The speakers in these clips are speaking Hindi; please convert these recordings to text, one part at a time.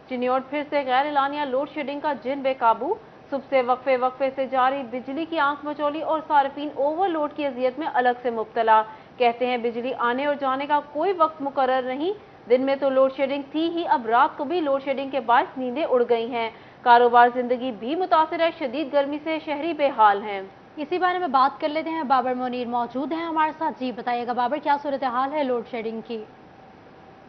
चिन्योट फिर से गैर एलानिया लोड शेडिंग का जिन बेकाबू। सुबह से वक्फे वक्फे से जारी बिजली की आंख मचोली और सार्फिन ओवरलोड की अजियत में अलग से मुब्तला। कहते हैं बिजली आने और जाने का कोई वक्त मुकर्रर नहीं। दिन में तो लोड शेडिंग थी ही, अब रात को भी लोड शेडिंग के बायस नींदें उड़ गई हैं। कारोबार जिंदगी भी मुतासिर है, शदीद गर्मी से शहरी बेहाल हैं। इसी बारे में बात कर लेते हैं। बाबर मुनीर मौजूद हैं हमारे साथ। जी बताइएगा बाबर, क्या सूरत हाल है लोड शेडिंग की?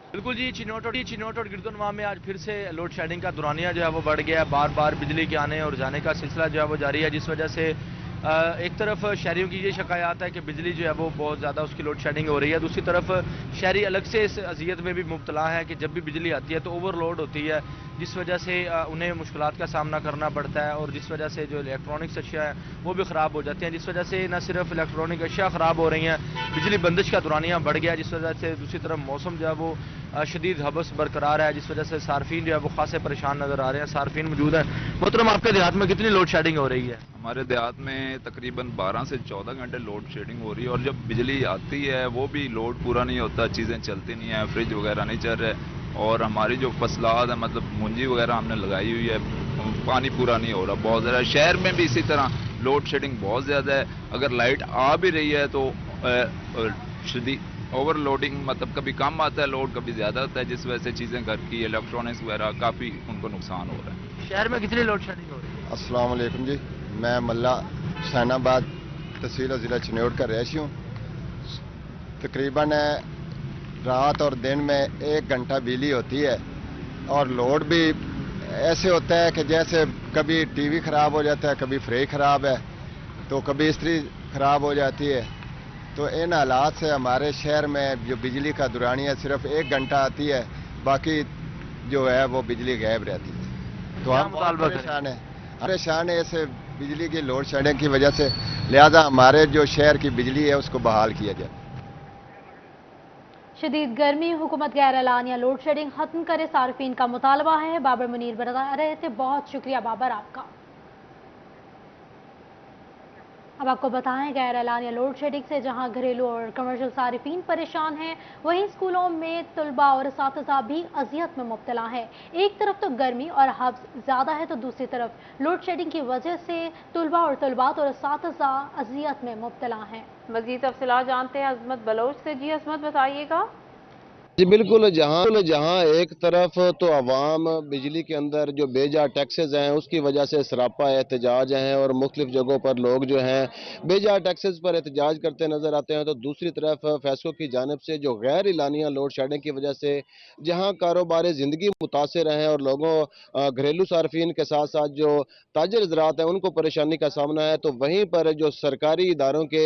बिल्कुल जी, चिन्होट और गिरदुनवा में आज फिर से लोड शेडिंग का दौरानिया जो है वो बढ़ गया है। बार बार बिजली के आने और जाने का सिलसिला जो है वो जारी है, जिस वजह से एक तरफ शहरियों की ये शिकायत है कि बिजली जो है वो बहुत ज़्यादा उसकी लोड शेडिंग हो रही है। दूसरी तरफ शहरी अलग से इस अजियत में भी मुब्तला है कि जब भी बिजली आती है तो ओवरलोड होती है, जिस वजह से उन्हें मुश्किलात का सामना करना पड़ता है और जिस वजह से जो इलेक्ट्रॉनिक्स अशिया हैं वो भी ख़राब हो जाती हैं, जिस वजह से न सिर्फ इलेक्ट्रॉनिक अशिया ख़राब हो रही हैं, बिजली बंदिश का दौरानिया बढ़ गया, जिस वजह से दूसरी तरफ मौसम जो है वो शदीद हबस बरकरार है, जिस वजह से सार्फिन जो है वो खासे परेशान नजर आ रहे हैं। सार्फिन मौजूद है। मोहतरम, आपके देहात में कितनी लोड शेडिंग हो रही है? हमारे देहात में तकरीबन 12 से 14 घंटे लोड शेडिंग हो रही है और जब बिजली आती है वो भी लोड पूरा नहीं होता, चीज़ें चलती नहीं है, फ्रिज वगैरह नहीं चल रहे और हमारी जो फसलात है मतलब मूंजी वगैरह हमने लगाई हुई है, पानी पूरा नहीं हो रहा बहुत ज़्यादा। शहर में भी इसी तरह लोड शेडिंग बहुत ज़्यादा है। अगर लाइट आ भी रही है तो ओवरलोडिंग मतलब कभी कम आता है लोड, कभी ज़्यादा आता है, जिस वजह से चीज़ें घर की इलेक्ट्रॉनिक्स वगैरह काफ़ी उनको नुकसान हो रहा है। शहर में कितनी लोड शेडिंग हो रही है? अस्सलाम वालेकुम जी, मैं मल्ला हुसैनाबाद तहसील ज़िला चिन्योट का रहायशी हूँ। तकरीबन रात और दिन में 1 घंटा बिजली होती है और लोड भी ऐसे होता है कि जैसे कभी टीवी ख़राब हो जाता है, कभी फ्रिज ख़राब है तो कभी इस्त्री ख़राब हो जाती है। तो इन हालात से हमारे शहर में जो बिजली का दुरानिया सिर्फ 1 घंटा आती है, बाकी जो है वो बिजली गायब रहती है। तो हम परेशान है ऐसे बिजली की लोड शेडिंग की वजह से। लिहाजा हमारे जो शहर की बिजली है उसको बहाल किया जाए। शदीद गर्मी, हुकूमत गैर एलानिया लोड शेडिंग खत्म करे, सार्फिन का मुतालबा है। बाबर मुनीर बता रहे थे। बहुत शुक्रिया बाबर आपका। अब आपको बताएं, गैर एलानिया लोड शेडिंग से जहां घरेलू और कमर्शियल सारिफीन परेशान हैं, वहीं स्कूलों में तलबा और असातिज़ा भी अजियत में मुब्तला है। एक तरफ तो गर्मी और हब्स ज़्यादा है तो दूसरी तरफ लोड शेडिंग की वजह से तलबा और तलबात और असातिज़ा अजियत में मुब्तला हैं। मज़ीद तफसीलात जानते हैं अजमत बलोच से। जी अजमत, बताइएगा। जी बिल्कुल, जहाँ एक तरफ तो अवाम बिजली के अंदर जो बेजा टैक्सेस हैं उसकी वजह से सरापा एहतजाज हैं और मुख्तलिफ जगहों पर लोग जो हैं बेजा टैक्सेस पर एहतजाज करते नज़र आते हैं, तो दूसरी तरफ फैसलों की जानिब से जो गैर इलानिया लोड शेडिंग की वजह से जहाँ कारोबार ज़िंदगी मुतासर हैं और लोगों घरेलू सार्फिन के साथ साथ जो ताजर ज़रात हैं उनको परेशानी का सामना है, तो वहीं पर जो सरकारी इदारों के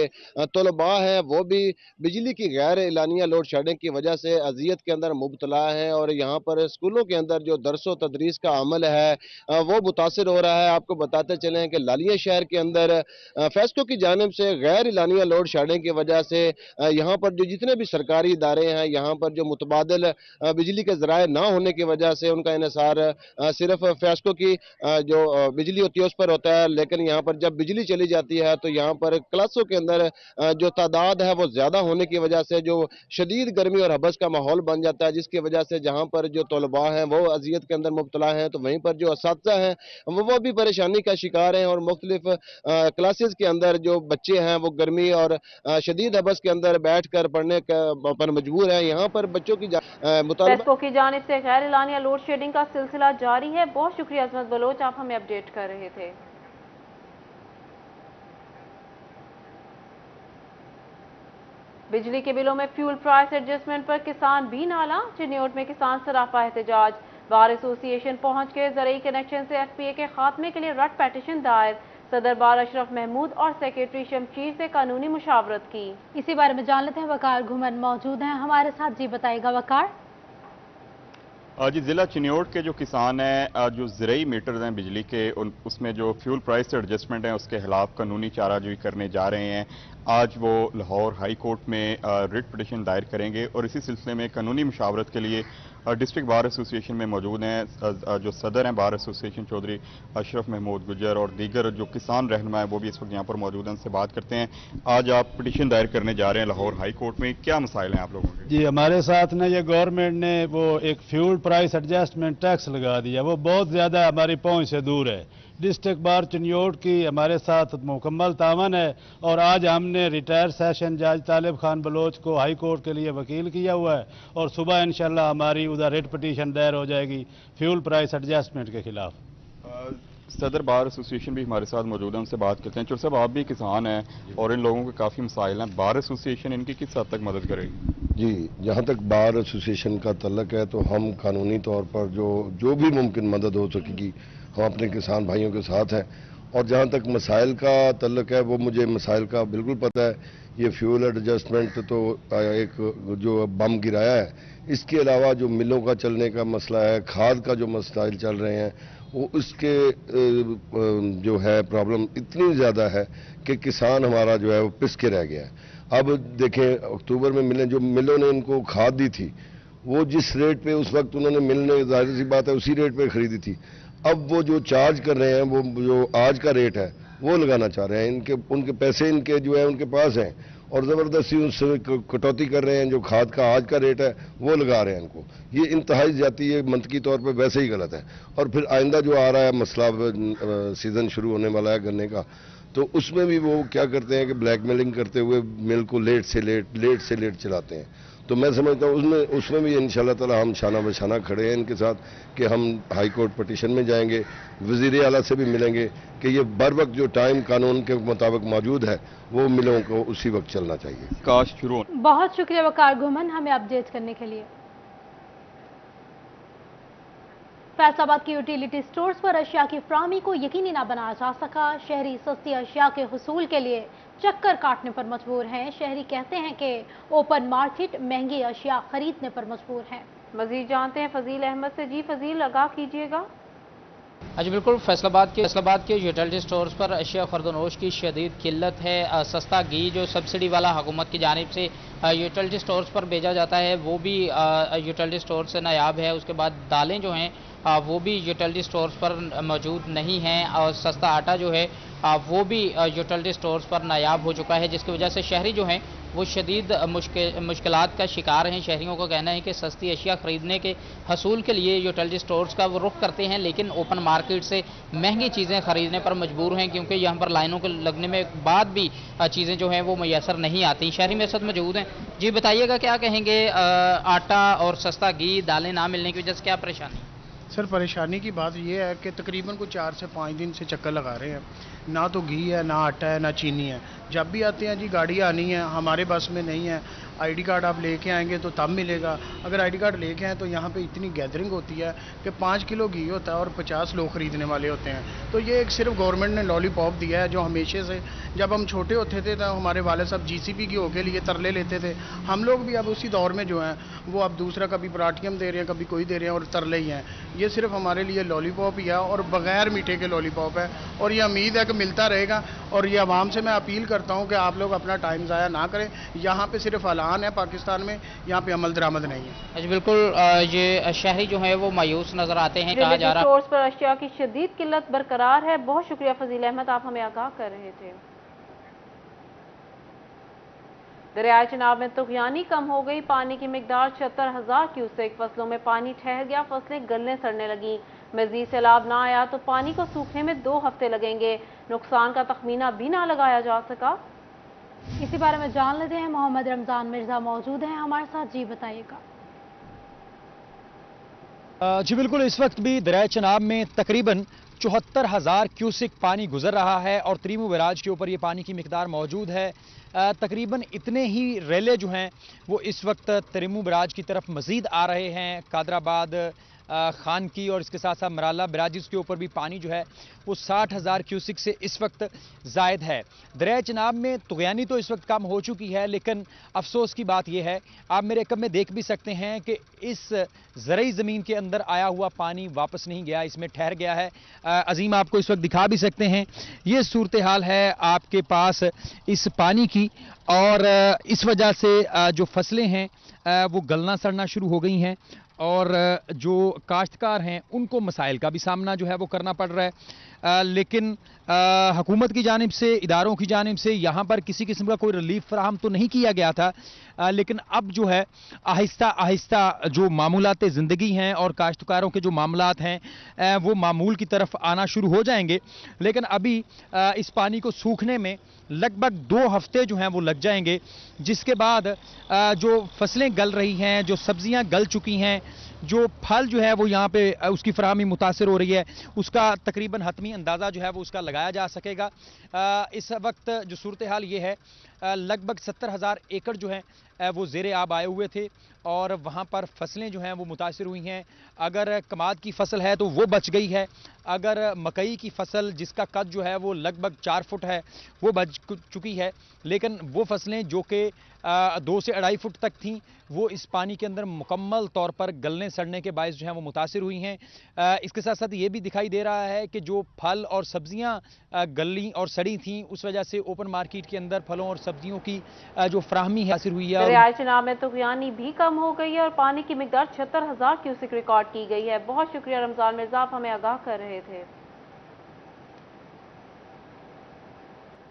तलबा हैं वो भी बिजली की गैर इलानिया लोड शेडिंग की वजह से अजियत के अंदर मुबतला है और यहाँ पर स्कूलों के अंदर जो दरसो तदरीस का अमल है वो मुतासर हो रहा है। आपको बताते चलें कि लालिया शहर के अंदर फैसलों की जानिब से गैर इलानिया लोड शेडिंग की वजह से यहाँ पर जो जितने भी सरकारी इदारे हैं यहाँ पर जो मुतबादल बिजली के ज़राए ना होने की वजह से उनका इन्हिसार सिर्फ फैसलों की जो बिजली होती है उस पर होता है, लेकिन यहाँ पर जब बिजली चली जाती है तो यहाँ पर क्लासों के अंदर जो तादाद है वो ज़्यादा होने की वजह से जो शदीद गर्मी और हबस का माहौल बन जाता है, जिसकी वजह से जहाँ पर जो तलबा हैं वो अजियत के अंदर मुब्तला हैं, तो वहीं पर जो असातिज़ा हैं वो भी परेशानी का शिकार हैं और मुख्तलिफ क्लासेस के अंदर जो बच्चे हैं वो गर्मी और शदीद हबस के अंदर बैठ कर पढ़ने पर मजबूर है। यहाँ पर बच्चों की फैसलों की जानिब से गैर एलानिया लोड शेडिंग का सिलसिला जारी है। बहुत शुक्रिया अजमत बलोच, आप हमें अपडेट कर रहे थे। बिजली के बिलों में फ्यूल प्राइस एडजस्टमेंट पर किसान भी नाला। चिन्योट में किसान सरापा एहतजाज। बार एसोसिएशन पहुंच के ज़रूरी कनेक्शन से एफपीए के खात्मे के लिए रट पेटिशन दायर। सदर बार अशरफ महमूद और सेक्रेटरी शमशीर से कानूनी मुशावरत की। इसी बारे में जान लेते हैं। वकार घुमन मौजूद हैं हमारे साथ। जी बताइएगा वकार। जी, ज़िला चिन्योट के जो किसान हैं जो ज़रूरी मीटर्स हैं बिजली के उसमें जो फ्यूल प्राइस एडजस्टमेंट है उसके खिलाफ कानूनी चाराजोई करने जा रहे हैं। आज वो लाहौर हाई कोर्ट में रिट पिटिशन दायर करेंगे और इसी सिलसिले में कानूनी मुशावरत के लिए डिस्ट्रिक्ट बार एसोसिएशन में मौजूद हैं जो सदर हैं बार एसोसिएशन चौधरी अशरफ महमूद गुजर और दीगर जो किसान रहनुमा हैं वो भी इस वक्त यहाँ पर मौजूद हैं, उनसे बात करते हैं। आज आप पिटीशन दायर करने जा रहे हैं लाहौर हाई कोर्ट में, क्या मसाइल हैं आप लोगों के? जी, हमारे साथ ना ये गवर्नमेंट ने वो एक फ्यूल प्राइस एडजस्टमेंट टैक्स लगा दिया, वो बहुत ज़्यादा हमारी पहुंच से दूर है। डिस्ट्रिक्ट बार चिन्योट की हमारे साथ मुकम्मल तावन है और आज हमने रिटायर सेशन जज तालिब खान बलोच को हाई कोर्ट के लिए वकील किया हुआ है और सुबह इंशाल्लाह हमारी उधर रिट पिटीशन दायर हो जाएगी फ्यूल प्राइस एडजस्टमेंट के खिलाफ। सदर बार एसोसिएशन भी हमारे साथ मौजूद है, उनसे बात करते हैं। चुर साहब, आप भी किसान हैं और इन लोगों के काफ़ी मसाइल हैं, बार एसोसिएशन इनकी किस हद तक मदद करेगी? जी, जहाँ तक बार एसोसिएशन का तल्लक है तो हम कानूनी तौर पर जो भी मुमकिन मदद हो सकेगी हम अपने किसान भाइयों के साथ हैं। और जहाँ तक मसाइल का तल्लक है वो मुझे मसाइल का बिल्कुल पता है। ये फ्यूल एडजस्टमेंट तो एक जो बम गिराया है, इसके अलावा जो मिलों का चलने का मसला है, खाद का जो मसाइल चल रहे हैं, वो उसके जो है प्रॉब्लम इतनी ज़्यादा है कि किसान हमारा जो है वो पिस के रह गया है। अब देखें, अक्टूबर में मिलों ने इनको खाद दी थी, वो जिस रेट पे उस वक्त उन्होंने मिल ने जाहिर सी बात है उसी रेट पे खरीदी थी। अब वो जो चार्ज कर रहे हैं वो जो आज का रेट है वो लगाना चाह रहे हैं। उनके पैसे इनके जो है उनके पास हैं और ज़बरदस्ती उससे कटौती कर रहे हैं। जो खाद का आज का रेट है वो लगा रहे हैं इनको। ये इंतहाई जाती है, मंतकी तौर पे वैसे ही गलत है। और फिर आइंदा जो आ रहा है मसला, सीज़न शुरू होने वाला है गन्ने का, तो उसमें भी वो क्या करते हैं कि ब्लैकमेलिंग करते हुए मिल को लेट से लेट चलाते हैं। तो मैं समझता हूँ उसमें भी इंशाल्लाह ताला हम शाना बशाना खड़े हैं इनके साथ कि हम हाई कोर्ट पिटीशन में जाएंगे, वज़ीर आला से भी मिलेंगे कि ये बर वक्त जो टाइम कानून के मुताबिक मौजूद है वो मिलों को उसी वक्त चलना चाहिए। काश शुरू। बहुत शुक्रिया वकार घुमन हमें अपडेट करने के लिए। फैसलाबाद की यूटिलिटी स्टोर्स पर अशिया की फराहमी को यकीनी न बनाया जा सका। शहरी सस्ती अशिया के हुसूल के लिए चक्कर काटने पर मजबूर हैं। शहरी कहते हैं कि ओपन मार्केट महंगी अशिया खरीदने पर मजबूर हैं। मजीद जानते हैं फजील अहमद से। जी फजील, आगाह कीजिएगा। जी बिल्कुल, फैसलाबाद के यूटिलिटी स्टोर्स पर अशिया खरदोनोश की शदीद किल्लत है। सस्ता घी जो सब्सिडी वाला हुकूमत की जानिब से यूटिलिटी स्टोर्स पर भेजा जाता है वो भी यूटिलिटी स्टोर से नायाब है। उसके बाद दालें जो हैं वो भी यूटिलिटी स्टोर्स पर मौजूद नहीं हैं और सस्ता आटा जो है वो भी यूटिलिटी स्टोर्स पर नायाब हो चुका है, जिसकी वजह से शहरी जो हैं वो शदीद मुश्किलात का शिकार हैं। शहरियों का कहना है कि सस्ती अशिया ख़रीदने के हसूल के लिए यूटिलिटी स्टोर्स का वो रुख करते हैं, लेकिन ओपन मार्केट से महंगी चीज़ें ख़रीदने पर मजबूर हैं क्योंकि यहाँ पर लाइनों के लगने में बाद भी चीज़ें जो हैं वो मैसर नहीं आती। शहरी मेरे साथ मौजूद हैं। जी बताइएगा, क्या कहेंगे, आटा और सस्ता घी दालें ना मिलने की वजह से क्या परेशानी? सर परेशानी की बात यह है कि तकरीबन को 4 से 5 दिन से चक्कर लगा रहे हैं। ना तो घी है, ना आटा है, ना चीनी है। जब भी आते हैं जी गाड़ी आनी है, हमारे बस में नहीं है। आईडी कार्ड आप लेके आएंगे तो तब मिलेगा। अगर आईडी कार्ड लेके आए तो यहाँ पे इतनी गैदरिंग होती है कि 5 किलो घी होता है और 50 लोग ख़रीदने वाले होते हैं। तो ये एक सिर्फ गवर्नमेंट ने लॉलीपॉप दिया है जो हमेशा से, जब हम छोटे होते थे तो हमारे वाले साहब GCP घी के लिए तरले लेते थे। हम लोग भी अब उसी दौर में जो हैं वो अब दूसरा कभी पराठियम दे रहे हैं, कभी कोई दे रहे हैं और तरले ही हैं। ये सिर्फ हमारे लिए लॉलीपॉप ही है और बग़ैर मीठे के लॉलीपॉप है और ये उम्मीद है कि मिलता रहेगा। और ये आवाम से मैं अपील करता हूँ कि आप लोग अपना टाइम ज़ाया ना करें। यहाँ पे सिर्फ ऐलान है पाकिस्तान में, यहाँ पे अमल दरामद नहीं है। जी बिल्कुल, ये शहरी जो है वो मायूस नजर आते हैं। कहा जा रहा है स्टोर्स पर अशिया की शदीद किल्लत बरकरार है। बहुत शुक्रिया फजील अहमद, आप हमें आगाह कर रहे थे। दरियाए चिनाब में तुग़यानी कम हो गई। पानी की मिकदार 76,000 क्यूसेक। फसलों में पानी ठहर गया, फसलें गलने सड़ने लगी। मज़ीद सैलाब ना आया तो पानी को सूखने में 2 हफ्ते लगेंगे। नुकसान का तखमीना भी ना लगाया जा सका। इसी बारे में जान लेते हैं। मोहम्मद रमजान मिर्जा मौजूद हैं हमारे साथ। जी बताइएगा। जी बिल्कुल, इस वक्त भी दरियाए चिनाब में तकरीबन 74,000 क्यूसिक पानी गुजर रहा है और त्रीमू बैराज के ऊपर ये पानी की मिकदार मौजूद है। तकरीबन इतने ही रेले जो हैं वो इस वक्त त्रीमू बैराज की तरफ मजीद आ रहे हैं। कादराबाद, खान की और इसके साथ साथ मराला बैराज के ऊपर भी पानी जो है वो 60,000 क्यूसिक से इस वक्त जायद है। दरियाए चिनाब में तुग़यानी तो इस वक्त कम हो चुकी है, लेकिन अफसोस की बात यह है, आप मेरे कब में देख भी सकते हैं कि इस ज़रई ज़मीन के अंदर आया हुआ पानी वापस नहीं गया, इसमें ठहर गया है। अजीम आपको इस वक्त दिखा भी सकते हैं, ये सूरत हाल है आपके पास इस पानी की। और इस वजह से जो फसलें हैं वो गलना सड़ना शुरू हो गई हैं और जो काश्तकार हैं उनको मसाइल का भी सामना जो है वो करना पड़ रहा है। लेकिन हुकूमत की जानिब से, इदारों की जानिब से यहाँ पर किसी किस्म का कोई रिलीफ फराहम तो नहीं किया गया था, लेकिन अब जो है आहिस्ता आहिस्ता जो मामूलात ज़िंदगी हैं और काश्तकारों के जो मामलात हैं वो मामूल की तरफ आना शुरू हो जाएंगे। लेकिन अभी इस पानी को सूखने में लगभग 2 हफ्ते जो हैं वो लग जाएंगे, जिसके बाद जो फसलें गल रही हैं, जो सब्जियां गल चुकी हैं, जो फल जो है वो यहाँ पे उसकी फराहमी मुतासर हो रही है, उसका तकरीबन हतमी अंदाज़ा जो है वो उसका लगाया जा सकेगा। इस वक्त जो सूरत हाल ये है, लगभग 70,000 एकड़ जो है वो ज़ेरे आब आए हुए थे और वहाँ पर फसलें जो हैं वो मुतासर हुई हैं। अगर कमाद की फसल है तो वो बच गई है, अगर मकई की फसल जिसका कद जो है वो लगभग 4 फुट है वो बच चुकी है, लेकिन वो फसलें जो कि 2 से 2.5 फुट तक थीं वो इस पानी के अंदर मुकम्मल तौर पर गलने सड़ने के बायस जो है वो मुतासर हुई हैं। इसके साथ साथ ये भी दिखाई दे रहा है कि जो फल और सब्जियां गली और सड़ी थीं उस वजह से ओपन मार्केट के अंदर फलों और सब्जियों की जो फराहमी हासिल हुई है। दरियाए चिनाब में तुग़यानी भी कम हो गई है और पानी की मिकदार 76,000 क्यूसिक रिकॉर्ड की गई है। बहुत शुक्रिया रमजान मिर्जा, आप हमें आगाह कर रहे थे।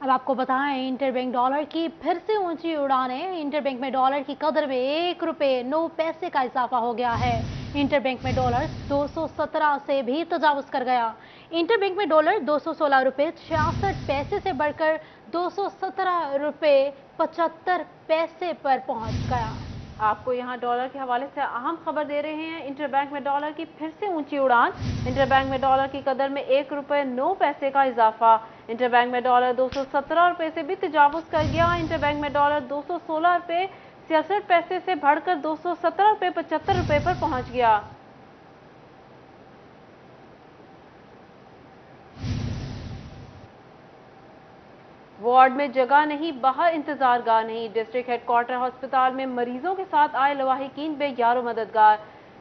अब आपको बताएं, इंटरबैंक डॉलर की फिर से ऊंची उड़ानें। इंटरबैंक में डॉलर की कदर में 1 रुपये 9 पैसे का इजाफा हो गया है। इंटरबैंक में डॉलर 217 से भी तजावुज कर गया। इंटरबैंक में डॉलर 216 रुपये 66 पैसे से बढ़कर 217 रुपये 75 पैसे पर पहुंच गया। आपको यहां डॉलर के हवाले से अहम खबर दे रहे हैं। इंटरबैंक में डॉलर की फिर से ऊंची उड़ान। इंटरबैंक में डॉलर की कदर में 1 रुपये 9 पैसे का इजाफा। इंटरबैंक में डॉलर 217 रुपये से भी तजावुज कर गया। इंटरबैंक में डॉलर 216 रुपये 66 पैसे से बढ़कर 217 रुपये 75 रुपये पर पहुंच गया। वार्ड में जगह नहीं, बाहर इंतजारगाह नहीं। डिस्ट्रिक्ट हेडक्वार्टर अस्पताल में मरीजों के साथ आए लवाहिकीन बेयारो मददगार।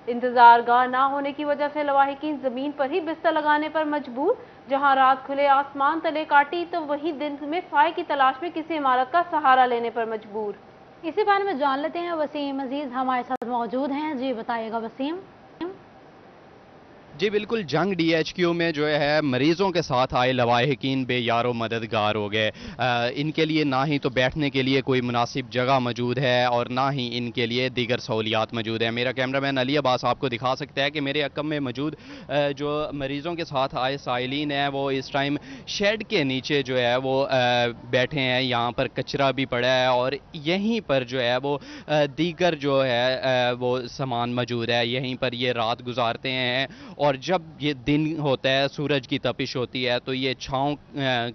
इंतजारगाह ना होने की वजह से लवाहिकीन जमीन पर ही बिस्तर लगाने पर मजबूर। जहां रात खुले आसमान तले काटी तो वहीं दिन में फाय की तलाश में किसी इमारत का सहारा लेने पर मजबूर। इसी बारे में जान लेते हैं। वसीम अजीज हमारे साथ मौजूद हैं। जी बताइएगा वसीम। जी बिल्कुल, जंग DHQ में जो है मरीज़ों के साथ आए लवाहिकीन बेयारो मददगार हो गए। इनके लिए ना ही तो बैठने के लिए कोई मुनासिब जगह मौजूद है और ना ही इनके लिए दीगर सहूलियात मौजूद है। मेरा कैमरामैन अली अब्बास आपको दिखा सकता है कि मेरे अकम में मौजूद जो मरीज़ों के साथ आए साइलिन हैं वो इस टाइम शेड के नीचे जो है वो बैठे हैं। यहाँ पर कचरा भी पड़ा है और यहीं पर जो है वो दीगर जो है वो सामान मौजूद है। यहीं पर ये रात गुजारते हैं और जब ये दिन होता है, सूरज की तपिश होती है, तो ये छाँव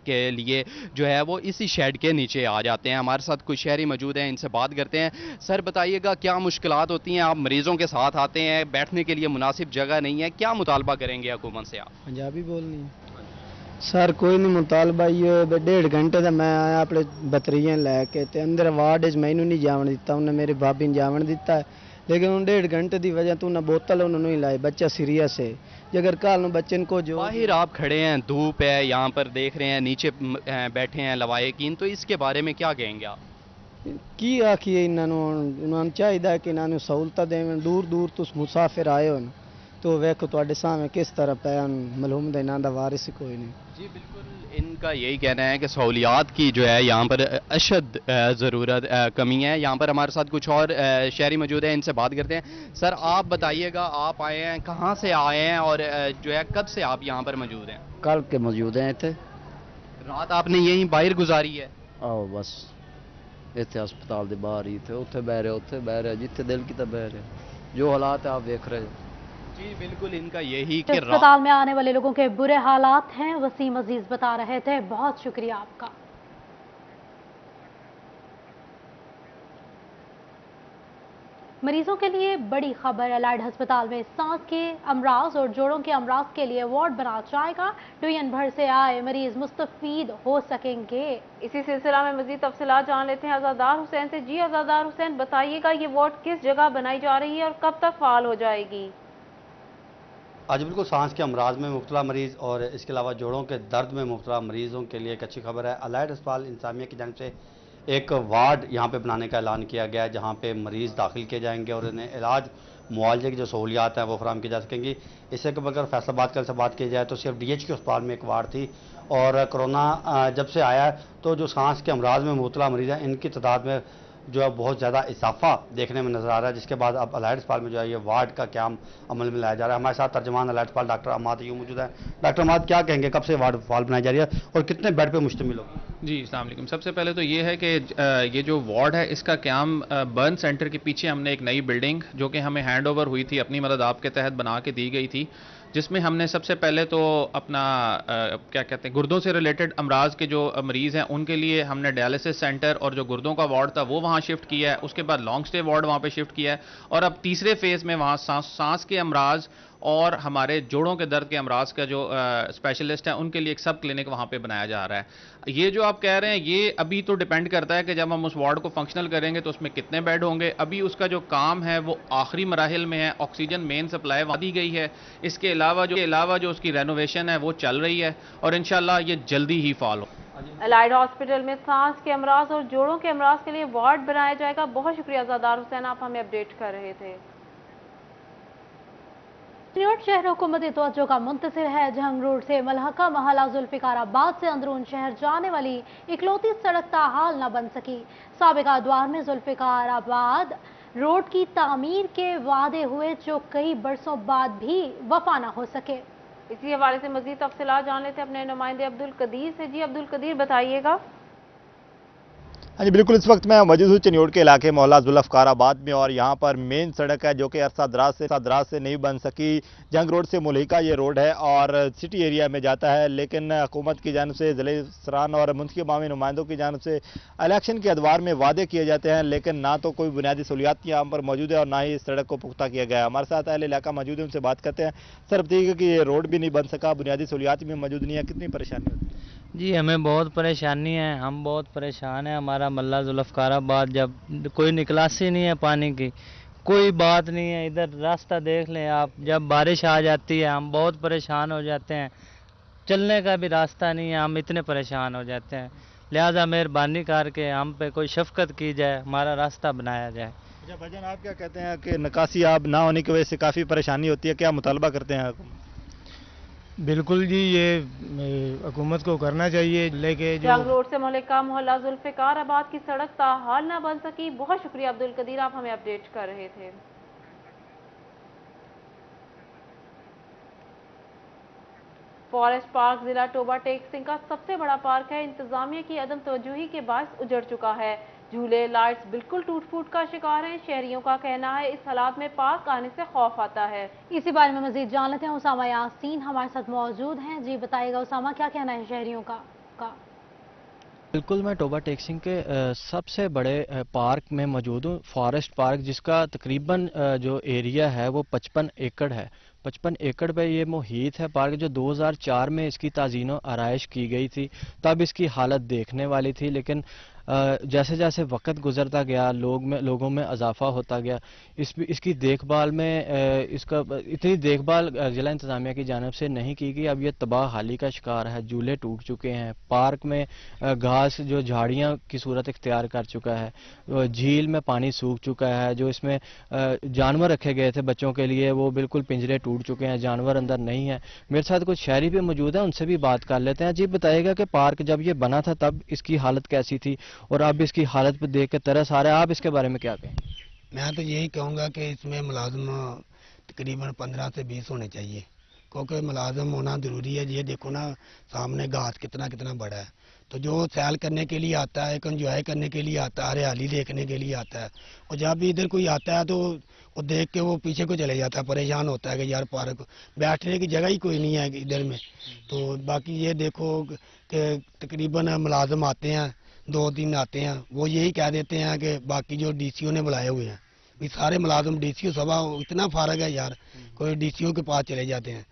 के लिए जो है वो इसी शेड के नीचे आ जाते हैं। हमारे साथ कुछ शहरी मौजूद हैं, इनसे बात करते हैं। सर बताइएगा क्या मुश्किलात होती हैं? आप मरीज़ों के साथ आते हैं, बैठने के लिए मुनासिब जगह नहीं है, क्या मुतालबा करेंगे हुकूमत से आप? पंजाबी बोलनी है सर, कोई नहीं मुतालबा। ये 1.5 घंटे का मैं आया अपने बतरीए लैके ते अंदर वार्ड मैनू नहीं जावन दिता, उन्हें मेरी भाभी ने जावन दिता है, लेकिन उन 1.5 घंटे की वजह तो उन्हें बोतल उन्होंने नहीं लाई। बच्चा सीरियस है, अगर कल बच्चे को जो बाहर आप खड़े हैं, धूप है, यहाँ पर देख रहे हैं नीचे बैठे हैं लवाहिकीन, तो इसके बारे में क्या कहेंगे आप? की आखिए, इन्होंने चाहिए कि इन्होंने सहूलत दें। दूर दूर तो मुसाफिर आए हो तो वेखो तुहाडे सामने किस तरह पे मलहूम दे ना दा वारिस कोई नहीं। जी बिल्कुल, इनका यही कहना है कि सहूलियात की जो है यहाँ पर अशद ज़रूरत कमी है। यहाँ पर हमारे साथ कुछ और शहरी मौजूद हैं, इनसे बात करते हैं। सर आप बताइएगा, आप आए हैं, कहाँ से आए हैं और जो है कब से आप यहाँ पर मौजूद हैं? कल के मौजूद हैं इतने। रात आपने यहीं बाहर गुजारी है? आओ बस इतने अस्पताल के बाहर ही थे, उत्थे बह रहे, उत्थे बह रहे, जिथे दिल की बह रहे, जो हालात है आप देख रहे हो। जी बिल्कुल, इनका यही कि अस्पताल में आने वाले लोगों के बुरे हालात हैं, वसीम अजीज बता रहे थे। बहुत शुक्रिया आपका। मरीजों के लिए बड़ी खबर। एलाइड अस्पताल में सांस के अमराज और जोड़ों के अमराज के लिए वार्ड बना जाएगा। दुनिया भर से आए मरीज मुस्तफीद हो सकेंगे। इसी सिलसिला में मजीद तफसीलात जान लेते हैं अज़ादार हुसैन से। जी अज़ादार हुसैन, बताइएगा ये वार्ड किस जगह बनाई जा रही है और कब तक फाल हो जाएगी? आज बिल्कुल सांस के अमराज में मुब्तला मरीज़ और इसके अलावा जोड़ों के दर्द में मुब्तला मरीज़ों के लिए एक अच्छी खबर है। एलाइड अस्पताल इंतजामिया की जानिब से एक वार्ड यहाँ पे बनाने का ऐलान किया गया है, जहाँ पे मरीज़ दाखिल किए जाएंगे और उन्हें इलाज मुआवजे की जो सहूलियात हैं वो फराहम की जा सकेंगी। इससे अगर फैसलाबाद कल से बात की जाए तो सिर्फ DHQ अस्पताल में एक वार्ड थी, और कोरोना जब से आया है तो जो सांस के अमराज में मुबतला मरीज हैं इनकी तादाद में जो है बहुत ज़्यादा इजाफा देखने में नज़र आ रहा है, जिसके बाद अब अलाइड अस्पताल में जो है ये वार्ड का क्याम अमल में लाया जा रहा है। हमारे साथ तर्जमान अलाइड अस्पताल डॉक्टर अमाद यूं मौजूद है। डॉक्टर अमाद, क्या कहेंगे, कब से वार्ड बनाई जा रही है और कितने बेड पे मुश्तमिल होगी? जी, अस्सलाम वालेकुम। सबसे पहले तो ये है कि ये जो वार्ड है इसका क्याम बर्न सेंटर के पीछे हमने एक नई बिल्डिंग जो कि हमें हैंड ओवर हुई थी, अपनी मदद आपके तहत बना के दी गई थी, जिसमें हमने सबसे पहले तो अपना क्या कहते हैं गुर्दों से रिलेटेड अमराज के जो मरीज़ हैं उनके लिए हमने डायलिसिस सेंटर और जो गुर्दों का वार्ड था वो वहाँ शिफ्ट किया है। उसके बाद लॉन्ग स्टे वार्ड वहाँ पे शिफ्ट किया है, और अब तीसरे फेज़ में वहाँ सांस के अमराज और हमारे जोड़ों के दर्द के अमराज का जो स्पेशलिस्ट है उनके लिए एक सब क्लिनिक वहाँ पे बनाया जा रहा है। ये जो आप कह रहे हैं ये अभी तो डिपेंड करता है कि जब हम उस वार्ड को फंक्शनल करेंगे तो उसमें कितने बेड होंगे। अभी उसका जो काम है वो आखिरी मराहिल में है, ऑक्सीजन मेन सप्लाई वहाँ दी गई है। इसके अलावा जो उसकी रेनोवेशन है वो चल रही है और इंशाल्लाह ये जल्दी ही फॉल हो। अलाइड हॉस्पिटल में सांस के अमराज और जोड़ों के अमराज के लिए वार्ड बनाया जाएगा। बहुत शुक्रिया ज़ादार हुसैन, आप हमें अपडेट कर रहे थे। चिन्योट शहर हुकूमती तवज्जो का मुंतसिर है। जंग रोड से मलहका महला जुल्फिकाराबाद से अंदरून शहर जाने वाली इकलौती सड़क ताहाल न बन सकी। साबिका अदवार में जुल्फिकाराबाद रोड की तामीर के वादे हुए जो कई बरसों बाद भी वफा न हो सके। इसी हवाले से मजीद तफसीलात जान लेते अपने नुमाइंदे अब्दुल कदीर से। जी अब्दुल कदीर, बताइएगा। हाँ जी बिल्कुल, इस वक्त मैं मौजूद हूँ चिन्योट के इलाके मोहल्ला जुल्फिकाराबाद में, और यहाँ पर मेन सड़क है जो कि अरसा दराज से नहीं बन सकी। जंग रोड से मुल्हिका ये रोड है और सिटी एरिया में जाता है, लेकिन हुकूमत की जानिब से ज़िले सरान और मुंतखब अवामी नुमाइंदों की जानिब से इलेक्शन के अदवार में वादे किए जाते हैं, लेकिन ना तो कोई बुनियादी सहूलियात यहाँ पर मौजूद है और ना ही इस सड़क को पुख्ता किया गया है। हमारे साथ अहले इलाका मौजूद है, उनसे बात करते हैं। सर बताइएगा कि ये रोड भी नहीं बन सका, बुनियादी सहूलियात भी मौजूद नहीं है, कितनी परेशानी होती है? जी हमें बहुत परेशानी है, हम बहुत परेशान हैं। हमारा मल्ला जुल्फिकाराबाद जब कोई निकासी नहीं है, पानी की कोई बात नहीं है। इधर रास्ता देख लें आप, जब बारिश आ जाती है हम बहुत परेशान हो जाते हैं, चलने का भी रास्ता नहीं है, हम इतने परेशान हो जाते हैं। लिहाजा मेहरबानी करके हम पे कोई शफकत की जाए, हमारा रास्ता बनाया जाए। अच्छा भाईजान, आप क्या कहते हैं कि निकासी आप ना होने की वजह से काफ़ी परेशानी होती है, क्या मुतालबा करते हैं? बिल्कुल जी, ये हुकूमत को करना चाहिए। लेके जो जंग रोड से मलिका मोहल्ला जुल्फिकाराबाद की सड़क ताहाल ना बन सकी। बहुत शुक्रिया अब्दुल कदीर, आप हमें अपडेट कर रहे थे। फॉरेस्ट पार्क जिला टोबा टेक सिंह का सबसे बड़ा पार्क है। इंतजामिया की अदम तवज्जुही के बायस उजड़ चुका है। झूले लाइट्स बिल्कुल टूट फूट का शिकार हैं। शहरियों का कहना है इस हालात में पार्क आने से खौफ आता है। इसी बारे में मजीद जान लेते हैं। उसामा यासीन हमारे साथ मौजूद हैं। जी बताइएगा उसामा, क्या कहना है शहरियों का? बिल्कुल, मैं टोबा टेक्सिंग के सबसे बड़े पार्क में मौजूद हूँ, फॉरेस्ट पार्क, जिसका तकरीबन जो एरिया है वो 55 एकड़ है। 55 एकड़ पे ये मुहित है पार्क, जो 2004 में इसकी ताज़ीनो आराइश की गई थी। तब इसकी हालत देखने वाली थी, लेकिन जैसे जैसे वक्त गुजरता गया लोगों में इजाफा होता गया। इसकी देखभाल में इसका इतनी देखभाल जिला इंतज़ामिया की जानिब से नहीं की गई। अब ये तबाह हाली का शिकार है। झूले टूट चुके हैं, पार्क में घास जो झाड़ियाँ की सूरत इख्तियार कर चुका है, झील में पानी सूख चुका है। जो इसमें जानवर रखे गए थे बच्चों के लिए वो बिल्कुल पिंजरे टूट चुके हैं, जानवर अंदर नहीं है। मेरे साथ कुछ शहरी भी मौजूद हैं, उनसे भी बात कर लेते हैं। जी बताइएगा कि पार्क जब ये बना था तब इसकी हालत कैसी थी और अब इसकी हालत पर देख के तरस आ रहा है, आप इसके बारे में क्या कहें? मैं तो यही कहूँगा कि इसमें मुलाजिम तकरीबन 15 से 20 होने चाहिए, क्योंकि मुलाजिम होना ज़रूरी है। ये देखो ना सामने घास कितना बड़ा है, तो जो सैल करने के लिए आता है, एक एंजॉय करने के लिए आता है, हरियाली देखने के लिए आता है, और जब भी इधर कोई आता है तो वो देख के वो पीछे को चले जाता है, परेशान होता है कि यार पार्क बैठने की जगह ही कोई नहीं है इधर में। तो बाकी ये देखो कि तकरीबन मुलाजिम आते हैं, 2 दिन आते हैं, वो यही कह देते हैं कि बाकी जो डीसीओ ने बुलाए हुए हैं, भी सारे मुलाजिम डीसीओ सभा इतना फारग है यार, कोई डीसीओ के पास चले जाते हैं।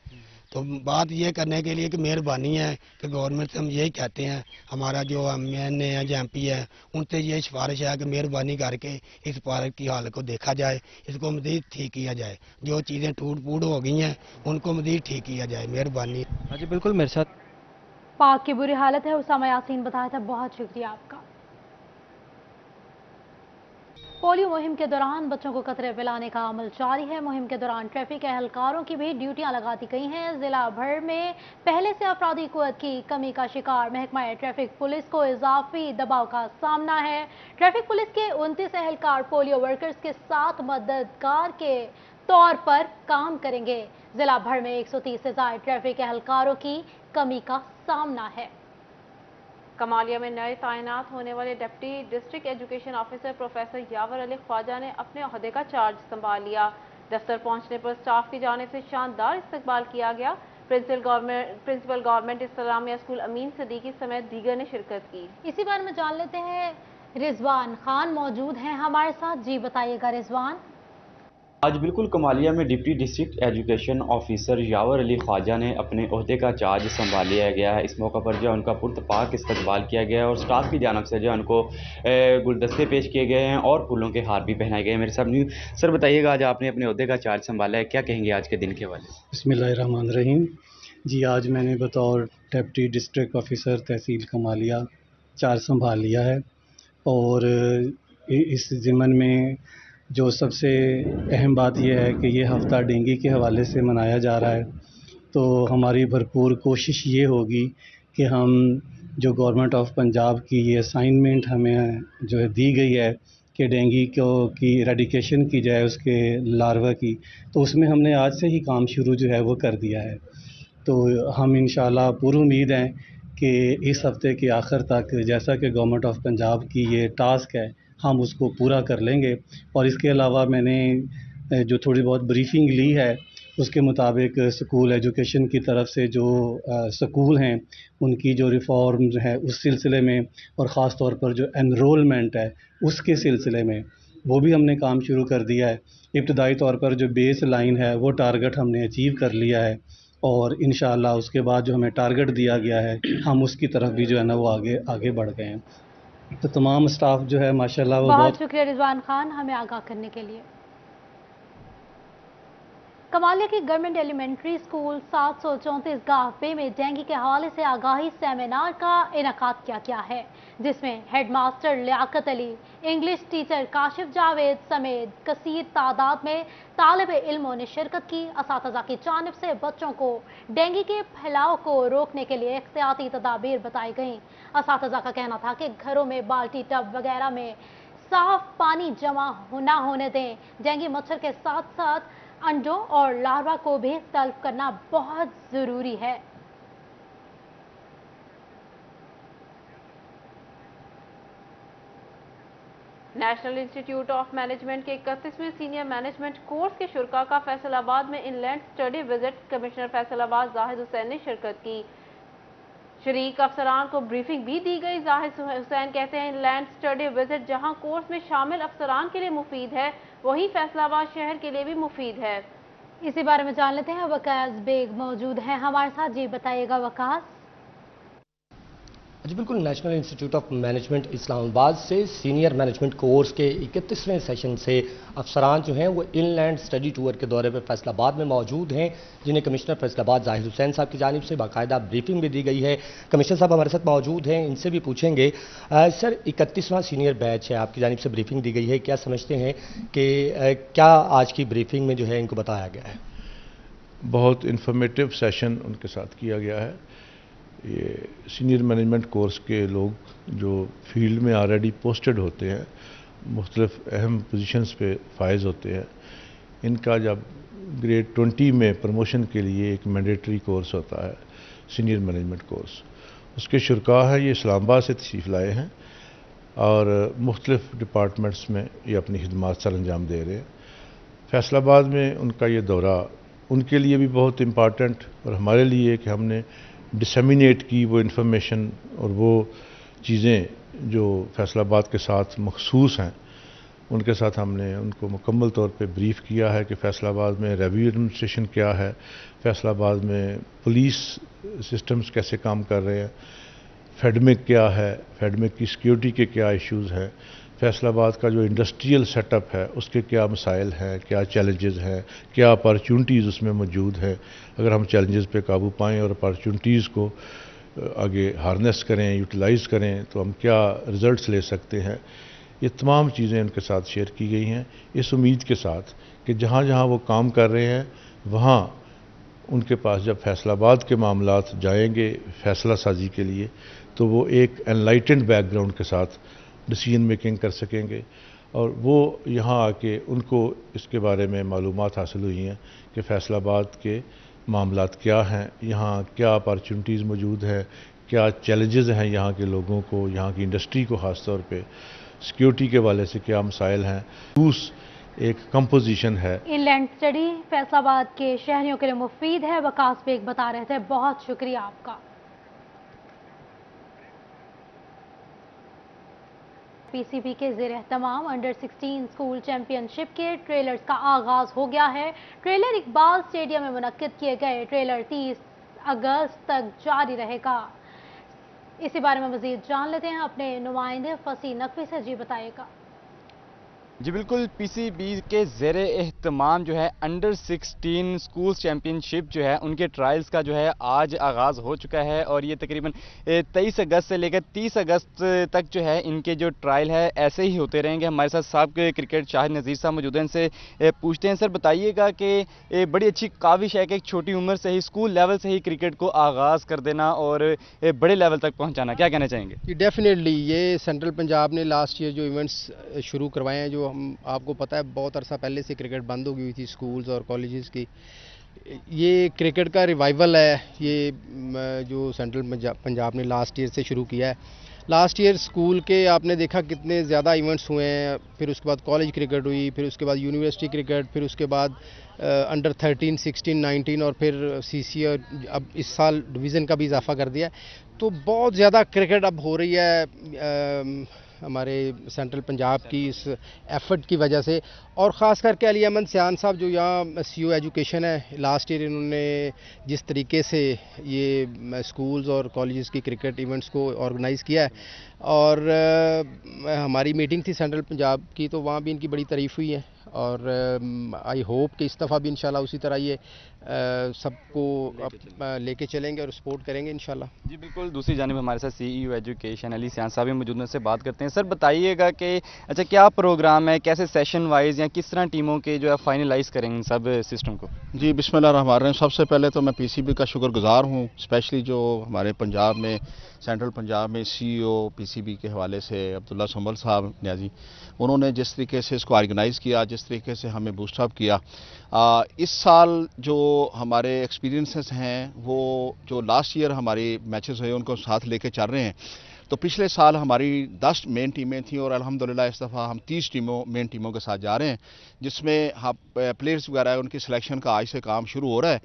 तो बात ये करने के लिए कि मेहरबानी है कि गवर्नमेंट से हम यही कहते हैं, हमारा जो MNA है जो MP है उनसे ये सिफारिश है कि मेहरबानी करके इस पार्क की हालत को देखा जाए, इसको मज़ीद ठीक किया जाए। जो चीज़ें टूट फूट हो गई हैं उनको मज़ीद ठीक किया जाए, मेहरबानी। हाँ जी बिल्कुल, मेरे साथ पार्क की बुरी हालत है, उसामा यासीन बताया था। बहुत शुक्रिया आपका। पोलियो मुहिम के दौरान बच्चों को कतरे पिलाने का अमल जारी है। मुहिम के दौरान ट्रैफिक एहलकारों की भी ड्यूटियां लगा दी गई हैं। जिला भर में पहले से अफरादी कुव्वत की कमी का शिकार महकमा ट्रैफिक पुलिस को इजाफी दबाव का सामना है। ट्रैफिक पुलिस के 29 एहलकार पोलियो वर्कर्स के साथ मददगार के तौर पर काम करेंगे। जिला भर में 130 से ज्यादा ट्रैफिक एहलकारों की कमी का सामना है। कमालिया में नए तैनात होने वाले deputy district education officer professor Yawar Ali Khwaja ने अपने ओहदे का चार्ज संभाल लिया। दफ्तर पहुंचने पर स्टाफ की जानिब से शानदार इस्तकबाल किया गया। प्रिंसिपल गवर्नमेंट इस्लामिया स्कूल अमीन सदीकी समेत दीगर ने शिरकत की। इसी बारे में जान लेते हैं, रिजवान खान मौजूद हैं हमारे साथ। जी बताइएगा रिजवान। आज बिल्कुल कमालिया में डिप्टी डिस्ट्रिक्ट एजुकेशन ऑफिसर यावर अली ख्वाजा ने अपने ओहदे का चार्ज संभाल लिया गया है। इस मौका पर जो उनका पुरतपाक इस्तकबाल किया गया है और स्टाफ की जानिब से जो उनको गुलदस्ते पेश किए गए हैं और फूलों के हार भी पहनाए गए हैं। मेरे सामने सर बताइएगा, आज आपने अपने ओहदे का चार्ज संभाला है, क्या कहेंगे आज के दिन के हवाले से? बिस्मिल्लाहिर्रहमानिर्रहीम। जी, आज मैंने बतौर डिप्टी डिस्ट्रिक्ट ऑफिसर तहसील कमालिया चार्ज संभाल लिया है और इस ज़िम्मन में जो सबसे अहम बात यह है कि ये हफ़्ता डेंगू के हवाले से मनाया जा रहा है, तो हमारी भरपूर कोशिश ये होगी कि हम जो गवर्नमेंट ऑफ पंजाब की ये असाइनमेंट हमें जो है दी गई है कि डेंगू की एरेडिकेशन की जाए उसके लार्वा की, तो उसमें हमने आज से ही काम शुरू जो है वो कर दिया है। तो हम इंशाल्लाह पूरी उम्मीद है कि इस हफ़्ते के आखिर तक जैसा कि गवर्नमेंट ऑफ पंजाब की ये टास्क है हम उसको पूरा कर लेंगे। और इसके अलावा मैंने जो थोड़ी बहुत ब्रीफिंग ली है उसके मुताबिक स्कूल एजुकेशन की तरफ से जो स्कूल हैं उनकी जो रिफॉर्म है उस सिलसिले में और ख़ास तौर पर जो एनरोलमेंट है उसके सिलसिले में वो भी हमने काम शुरू कर दिया है। इब्तदाई तौर पर जो बेस लाइन है वो टारगेट हमने अचीव कर लिया है और इंशाअल्लाह उसके बाद जो हमें टारगेट दिया गया है हम उसकी तरफ भी जो है ना वो आगे बढ़ गए हैं। तो तमाम स्टाफ जो है माशाल्लाह वो बहुत शुक्रिया रिजवान खान हमें आगाह करने के लिए। कमालिया की गवर्नमेंट एलिमेंट्री स्कूल 734 गाहपे में डेंगू के हवाले से आगाही सेमिनार का इनेकाद किया गया है, जिसमें headmaster Liaquat Ali, English teacher Kashif Javed समेत कसीर तादाद में तालिब इल्मों ने शिरकत की। असातिज़ा की जानिब से बच्चों को डेंगू के फैलाव को रोकने के लिए एहतियाती तदाबीर बताई गईं। असातिज़ा का कहना था कि घरों में बाल्टी टब वगैरह में साफ पानी जमा न होने दें। डेंगू मच्छर के साथ साथ अंडों और लार्वा को भी तल्फ करना बहुत ज़रूरी है। नेशनल इंस्टीट्यूट ऑफ मैनेजमेंट के 31वें सीनियर मैनेजमेंट कोर्स के शुरका का फैसलाबाद में inland study visit commissioner Faisalabad Zahid Hussain ने शिरकत की। शरीक अफसरान को ब्रीफिंग भी दी गई। जाहिद हुसैन कहते हैं इनलैंड स्टडी विजिट जहां कोर्स में शामिल अफसरान के लिए मुफीद है वहीं फैसलाबाद शहर के लिए भी मुफीद है। इसी बारे में जान लेते हैं, वकास बेग मौजूद हैं हमारे साथ। जी बताइएगा वकास। जी बिल्कुल, national institute of management Islamabad से सीनियर मैनेजमेंट कोर्स के 31वें सेशन से अफसरान जो हैं वो इनलैंड स्टडी टूर के दौरे पर फैसलाबाद में मौजूद हैं, जिन्हें कमिश्नर फैसलाबाद जाहिद हुसैन साहब की जानिब से बाकायदा ब्रीफिंग भी दी गई है। कमिश्नर साहब हमारे साथ मौजूद हैं, इनसे भी पूछेंगे। सर, 31वां सीनियर बैच है, आपकी जानिब से ब्रीफिंग दी गई है, क्या समझते हैं कि क्या आज की ब्रीफिंग में जो है इनको बताया गया है? बहुत इंफॉर्मेटिव सेशन उनके साथ किया गया है। ये सीनियर मैनेजमेंट कोर्स के लोग जो फील्ड में ऑलरेडी पोस्टेड होते हैं, मुख्तलिफ अहम पोजीशंस पे फाइज होते हैं, इनका जब ग्रेड 20 में प्रमोशन के लिए एक मैंडेटरी कोर्स होता है सीनियर मैनेजमेंट कोर्स, उसके शुरका है ये इस्लामाबाद से तशरीफ़ लाए हैं और मुख्तलिफ डिपार्टमेंट्स में ये अपनी खिदमात सर अंजाम दे रहे हैं। फैसलाबाद में उनका ये दौरा उनके लिए भी बहुत इम्पॉर्टेंट और हमारे लिए कि हमने डिसेमिनेट की वो इन्फॉर्मेशन और वो चीज़ें जो फैसलाबाद के साथ मखसूस हैं, उनके साथ हमने उनको मुकम्मल तौर पे ब्रीफ़ किया है कि फैसलाबाद में रेवेन्यू एडमिनिस्ट्रेशन क्या है, फैसलाबाद में पुलिस सिस्टम्स कैसे काम कर रहे हैं, फेडमिक क्या है, फेडमिक की सिक्योरिटी के क्या इश्यूज़ हैं, फैसलाबाद का जो इंडस्ट्रियल सेटअप है उसके क्या मसाइल हैं, क्या चैलेंजेस हैं, क्या अपॉर्चुनिटीज़ उसमें मौजूद है। अगर हम चैलेंजेस पे काबू पाएँ और अपॉर्चुनिटीज़ को आगे हार्नेस करें, यूटिलाइज़ करें तो हम क्या रिज़ल्ट्स ले सकते हैं, ये तमाम चीज़ें उनके साथ शेयर की गई हैं, इस उम्मीद के साथ कि जहाँ जहाँ वो काम कर रहे हैं वहाँ उनके पास जब फैसलाबाद के मामलात जाएंगे फैसला साजी के लिए, तो वो एक एनलाइटेंड बैकग्राउंड के साथ डिसीजन मेकिंग कर सकेंगे। और वो यहाँ आके उनको इसके बारे में मालूमात हासिल हुई हैं कि फैसलाबाद के मामलात क्या हैं, यहाँ क्या अपॉर्चुनिटीज़ मौजूद हैं, क्या चैलेंजेस हैं यहाँ के लोगों को, यहाँ की इंडस्ट्री को ख़ास तौर पे, सिक्योरिटी के वाले से क्या मसाइल हैं। रूस एक कंपोजिशन है। इनलैंड स्टडी फैसलाबाद के शहरियों के लिए मुफीद है, वकास बेग बता रहे थे। बहुत शुक्रिया आपका। पीसीबी के ज़ेर एहतमाम अंडर 16 स्कूल चैंपियनशिप के ट्रेलर्स का आगाज हो गया है। ट्रेलर इकबाल स्टेडियम में मुनक्किद किए गए ट्रेलर 30 अगस्त तक जारी रहेगा। इसी बारे में मजीद जान लेते हैं अपने नुमाइंदे फसी नकवी से। जी बताइएगा। जी बिल्कुल, पीसीबी के ज़ेर एहतमाम जो है अंडर 16 स्कूल चैम्पियनशिप जो है उनके ट्रायल्स का जो है आज आगाज़ हो चुका है और ये तकरीबन 23 अगस्त से लेकर 30 अगस्त तक जो है इनके जो ट्रायल है ऐसे ही होते रहेंगे। हमारे साथ साहब के क्रिकेट शाहिद नज़ीर साहब मौजूद हैं, इनसे पूछते हैं। सर बताइएगा कि बड़ी अच्छी काविश है कि एक छोटी उम्र से ही स्कूल लेवल से ही क्रिकेट को आगाज़ कर देना और बड़े लेवल तक पहुँचाना, क्या कहना चाहेंगे? जी डेफिनेटली ये सेंट्रल पंजाब ने लास्ट ईयर जो इवेंट्स शुरू करवाए हैं, जो आपको पता है बहुत अरसा पहले से क्रिकेट बंद हो गई हुई थी स्कूल्स और कॉलेजेस की, ये क्रिकेट का रिवाइवल है ये जो सेंट्रल पंजाब ने लास्ट ईयर से शुरू किया है। लास्ट ईयर स्कूल के आपने देखा कितने ज़्यादा इवेंट्स हुए हैं, फिर उसके बाद कॉलेज क्रिकेट हुई, फिर उसके बाद यूनिवर्सिटी क्रिकेट, फिर उसके बाद अंडर 13, 16, 19 और फिर सीसी, और अब इस साल डिवीज़न का भी इजाफा कर दिया है। तो बहुत ज़्यादा क्रिकेट अब हो रही है हमारे सेंट्रल पंजाब की इस एफर्ट की वजह से। और ख़ास करके अली अहमद सियान साहब जो यहाँ सीईओ एजुकेशन है, लास्ट ईयर इन्होंने जिस तरीके से ये स्कूल्स और कॉलेजेस की क्रिकेट इवेंट्स को ऑर्गेनाइज़ किया है, और हमारी मीटिंग थी सेंट्रल पंजाब की तो वहाँ भी इनकी बड़ी तारीफ़ हुई है। और आई होप कि इस दफ़ा भी इंशाल्लाह उसी तरह ये सबको लेके चलेंगे और सपोर्ट करेंगे इंशाल्लाह। जी बिल्कुल, दूसरी जानिब हमारे साथ सीईओ एजुकेशन अली सियान साहब भी मौजूद हैं, से बात करते हैं। सर बताइएगा कि अच्छा क्या प्रोग्राम है, कैसे सेशन वाइज या किस तरह टीमों के जो है फाइनलाइज करेंगे सब सिस्टम को? जी बिस्मिल्लाह रहमान रहीम। सबसे पहले तो मैं पीसीबी का शुक्रगुजार हूँ, स्पेशली जो हमारे पंजाब में सेंट्रल पंजाब में सीईओ पीसीबी के हवाले से अब्दुल्ला संभल साहब न्याजी, उन्होंने जिस तरीके से इसको ऑर्गेनाइज़ किया, जिस तरीके से हमें बूस्टअप किया। इस साल जो हमारे एक्सपीरियंसेस हैं वो जो लास्ट ईयर हमारी मैचेस हुए उनको साथ लेके चल रहे हैं। तो पिछले साल हमारी 10 मेन टीमें थीं और अल्हम्दुलिल्लाह इस दफ़ा हम 30 मेन टीमों के साथ जा रहे हैं, जिसमें हम प्लेयर्स वगैरह उनकी सिलेक्शन का आज से काम शुरू हो रहा है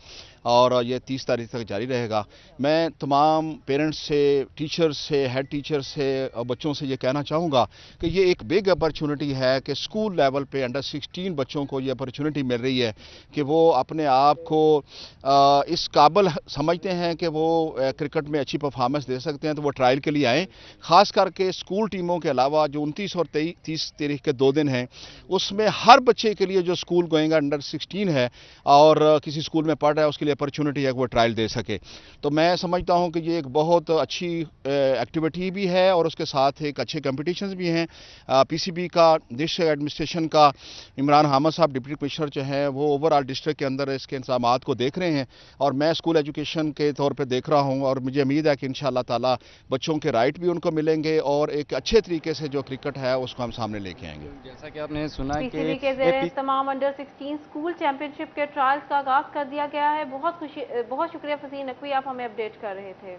और ये 30 तारीख तक जारी रहेगा। मैं तमाम पेरेंट्स से, टीचर्स से, हेड टीचर्स से और बच्चों से ये कहना चाहूँगा कि ये एक बिग अपॉर्चुनिटी है कि स्कूल लेवल पे अंडर 16 बच्चों को ये अपॉर्चुनिटी मिल रही है कि वो अपने आप को इस काबिल समझते हैं कि वो क्रिकेट में अच्छी परफॉर्मेंस दे सकते हैं, तो वो ट्रायल के लिए आएँ। ख़ास करके स्कूल टीमों के अलावा जो 29 और 30 तारीख के 2 दिन हैं, उसमें हर बच्चे के लिए जो स्कूल गोइंग अंडर 16 है और किसी स्कूल में पढ़ रहा है उसके लिए अपॉर्चुनिटी है कि वो ट्रायल दे सके। तो मैं समझता हूं कि ये एक बहुत अच्छी एक्टिविटी भी है और उसके साथ एक अच्छे कंपटीशंस भी हैं। पीसीबी का डिस्ट्रिक्ट एडमिनिस्ट्रेशन का इमरान हामिद साहब डिप्टी कमिश्नर जो हैं वो ओवरऑल डिस्ट्रिक्ट के अंदर इसके इंतजामात को देख रहे हैं और मैं स्कूल एजुकेशन के तौर पर देख रहा हूँ और मुझे उम्मीद है कि इंशाअल्लाह ताला बच्चों के राइट भी उनको मिलेंगे और एक अच्छे तरीके से जो क्रिकेट है उसको हम सामने लेके आएंगे। जैसा कि आपने सुना कि पीसीबी के ज़ेरे तमाम अंडर 16 स्कूल चैंपियनशिप के ट्रायल्स का आगाज कर दिया गया है। बहुत शुक्रिया फसीह नकवी, आप हमें अपडेट कर रहे थे।